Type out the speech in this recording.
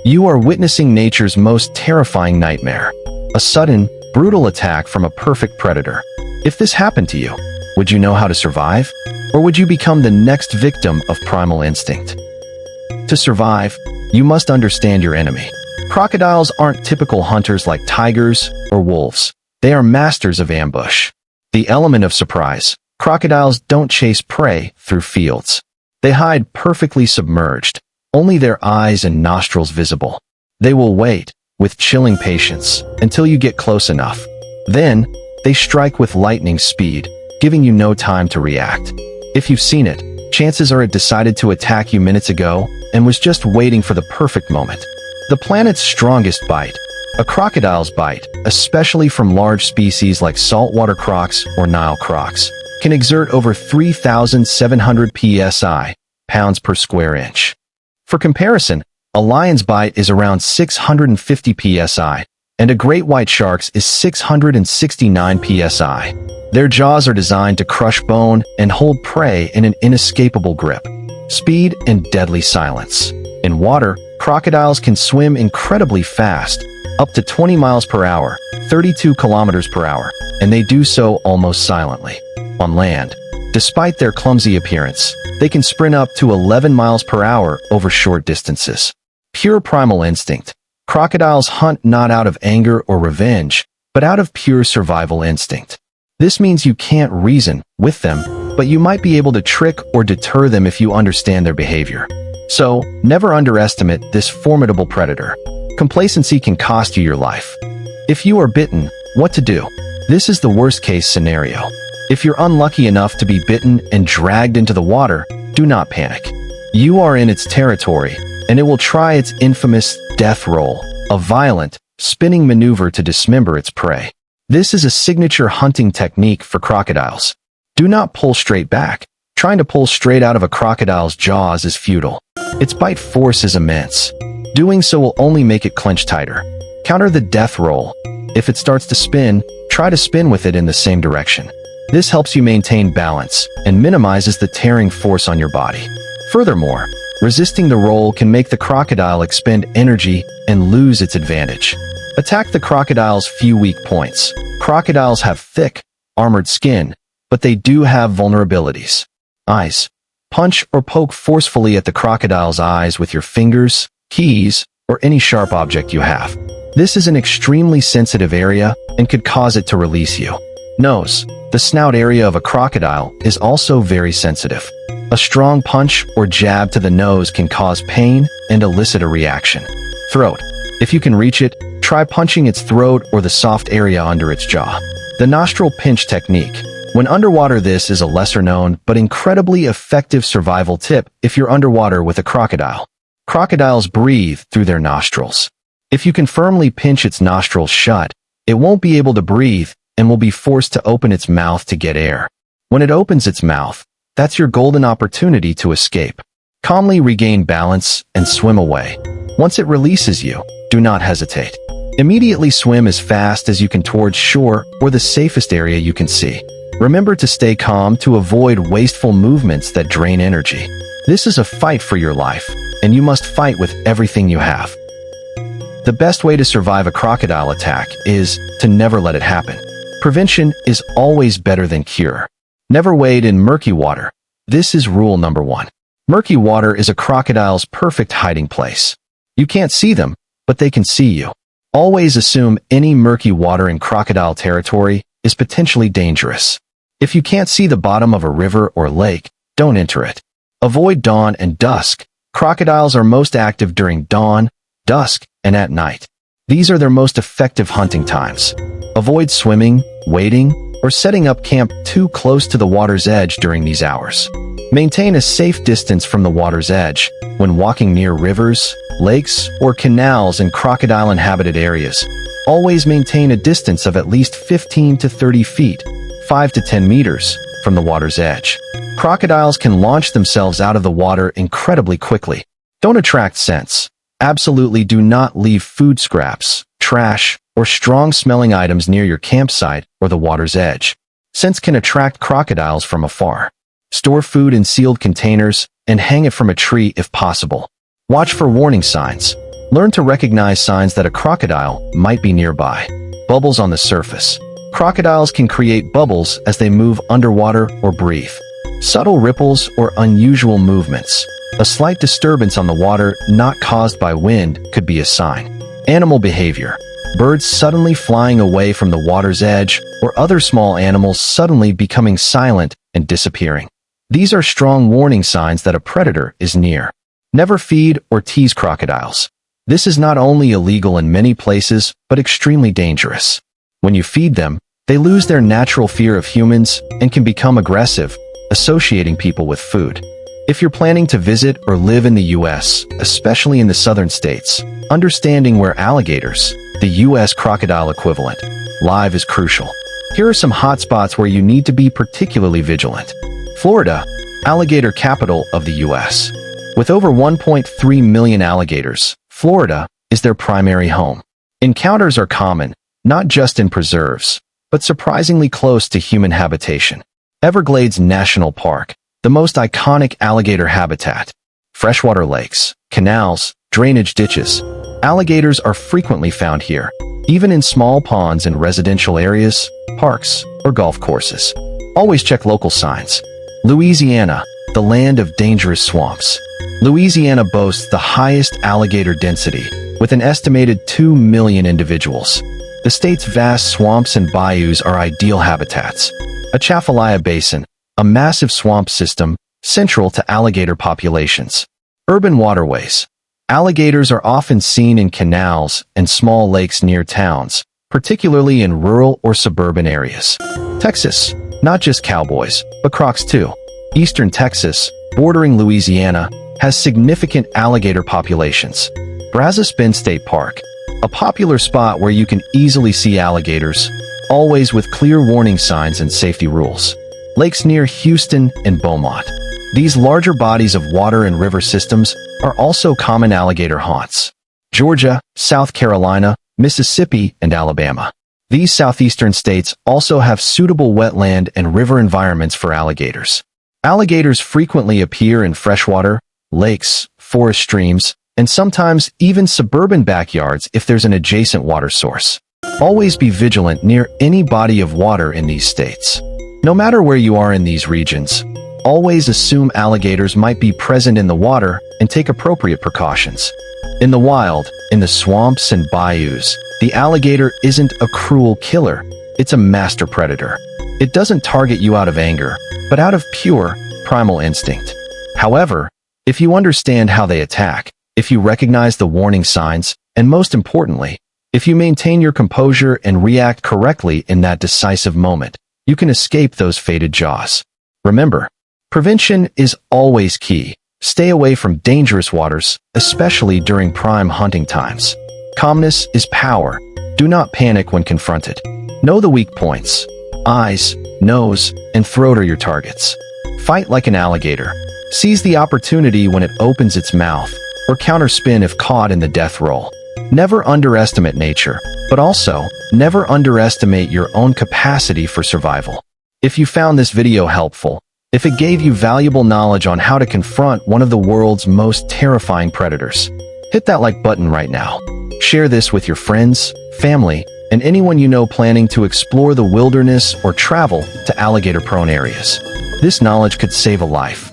You are witnessing nature's most terrifying nightmare. A sudden, brutal attack from a perfect predator. If this happened to you, would you know how to survive? Or would you become the next victim of primal instinct? To survive, you must understand your enemy. Crocodiles aren't typical hunters like tigers or wolves. They are masters of ambush. The element of surprise. Crocodiles don't chase prey through fields. They hide perfectly submerged, only their eyes and nostrils visible. They will wait, with chilling patience, until you get close enough. Then, they strike with lightning speed, giving you no time to react. If you've seen it, chances are it decided to attack you minutes ago and was just waiting for the perfect moment. The planet's strongest bite. A crocodile's bite, especially from large species like saltwater crocs or Nile crocs, can exert over 3,700 psi, pounds per square inch. For comparison, a lion's bite is around 650 psi, and a great white shark's is 669 psi. Their jaws are designed to crush bone and hold prey in an inescapable grip. Speed and deadly silence. In water, crocodiles can swim incredibly fast, up to 20 miles per hour, 32 kilometers per hour, and they do so almost silently. On land, despite their clumsy appearance, they can sprint up to 11 miles per hour over short distances. Pure primal instinct. Crocodiles hunt not out of anger or revenge, but out of pure survival instinct. This means you can't reason with them, but you might be able to trick or deter them if you understand their behavior. So, never underestimate this formidable predator. Complacency can cost you your life. If you are bitten, what to do? This is the worst-case scenario. If you're unlucky enough to be bitten and dragged into the water, do not panic. You are in its territory, and it will try its infamous death roll, a violent, spinning maneuver to dismember its prey. This is a signature hunting technique for crocodiles. Do not pull straight back. Trying to pull straight out of a crocodile's jaws is futile. Its bite force is immense. Doing so will only make it clench tighter. Counter the death roll. If it starts to spin, try to spin with it in the same direction. This helps you maintain balance and minimizes the tearing force on your body. Furthermore, resisting the roll can make the crocodile expend energy and lose its advantage. Attack the crocodile's few weak points. Crocodiles have thick, armored skin, but they do have vulnerabilities. Eyes. Punch or poke forcefully at the crocodile's eyes with your fingers, keys, or any sharp object you have. This is an extremely sensitive area and could cause it to release you. Nose. The snout area of a crocodile is also very sensitive. A strong punch or jab to the nose can cause pain and elicit a reaction. Throat. If you can reach it, try punching its throat or the soft area under its jaw. The nostril pinch technique. When underwater, this is a lesser-known but incredibly effective survival tip if you're underwater with a crocodile. Crocodiles breathe through their nostrils. If you can firmly pinch its nostrils shut, it won't be able to breathe and will be forced to open its mouth to get air. When it opens its mouth, that's your golden opportunity to escape. Calmly regain balance and swim away. Once it releases you, do not hesitate. Immediately swim as fast as you can towards shore or the safest area you can see. Remember to stay calm to avoid wasteful movements that drain energy. This is a fight for your life, and you must fight with everything you have. The best way to survive a crocodile attack is to never let it happen. Prevention is always better than cure. Never wade in murky water. This is rule number 1. Murky water is a crocodile's perfect hiding place. You can't see them, but they can see you. Always assume any murky water in crocodile territory is potentially dangerous. If you can't see the bottom of a river or lake, don't enter it. Avoid dawn and dusk. Crocodiles are most active during dawn, dusk, and at night. These are their most effective hunting times. Avoid swimming, wading, or setting up camp too close to the water's edge during these hours. Maintain a safe distance from the water's edge when walking near rivers, lakes, or canals in crocodile-inhabited areas. Always maintain a distance of at least 15 to 30 feet, 5 to 10 meters, from the water's edge. Crocodiles can launch themselves out of the water incredibly quickly. Don't attract scents. Absolutely do not leave food scraps, trash, or strong-smelling items near your campsite or the water's edge. Scents can attract crocodiles from afar. Store food in sealed containers and hang it from a tree if possible. Watch for warning signs. Learn to recognize signs that a crocodile might be nearby. Bubbles on the surface. Crocodiles can create bubbles as they move underwater or breathe. Subtle ripples or unusual movements. A slight disturbance on the water not caused by wind could be a sign. Animal behavior. Birds suddenly flying away from the water's edge, or other small animals suddenly becoming silent and disappearing. These are strong warning signs that a predator is near. Never feed or tease crocodiles. This is not only illegal in many places, but extremely dangerous. When you feed them, they lose their natural fear of humans and can become aggressive, associating people with food. If you're planning to visit or live in the US, especially in the southern states, understanding where alligators, the US crocodile equivalent, live is crucial. Here are some hotspots where you need to be particularly vigilant. Florida, alligator capital of the US. With over 1.3 million alligators, Florida is their primary home. Encounters are common, not just in preserves, but surprisingly close to human habitation. Everglades National Park, the most iconic alligator habitat. Freshwater lakes, canals, drainage ditches. Alligators are frequently found here, even in small ponds in residential areas, parks, or golf courses. Always check local signs. Louisiana, the land of dangerous swamps. Louisiana boasts the highest alligator density, with an estimated 2 million individuals. The state's vast swamps and bayous are ideal habitats. Atchafalaya Basin, a massive swamp system central to alligator populations. Urban waterways. Alligators are often seen in canals and small lakes near towns, particularly in rural or suburban areas. Texas, not just cowboys, but crocs too. Eastern Texas, bordering Louisiana, has significant alligator populations. Brazos Bend State Park, a popular spot where you can easily see alligators, always with clear warning signs and safety rules. Lakes near Houston and Beaumont. These larger bodies of water and river systems are also common alligator haunts. Georgia, South Carolina, Mississippi, and Alabama. These southeastern states also have suitable wetland and river environments for alligators. Alligators frequently appear in freshwater, lakes, forest streams, and sometimes even suburban backyards if there's an adjacent water source. Always be vigilant near any body of water in these states. No matter where you are in these regions, always assume alligators might be present in the water and take appropriate precautions. In the wild, in the swamps and bayous, the alligator isn't a cruel killer, it's a master predator. It doesn't target you out of anger, but out of pure, primal instinct. However, if you understand how they attack, if you recognize the warning signs, and most importantly, if you maintain your composure and react correctly in that decisive moment, you can escape those fated jaws. Remember, prevention is always key. Stay away from dangerous waters, especially during prime hunting times. Calmness is power. Do not panic when confronted. Know the weak points. Eyes, nose, and throat are your targets. Fight like an alligator. Seize the opportunity when it opens its mouth, or counterspin if caught in the death roll. Never underestimate nature, but also never underestimate your own capacity for survival. If you found this video helpful, if it gave you valuable knowledge on how to confront one of the world's most terrifying predators, hit that like button right now. Share this with your friends, family, and anyone you know planning to explore the wilderness or travel to alligator-prone areas. This knowledge could save a life.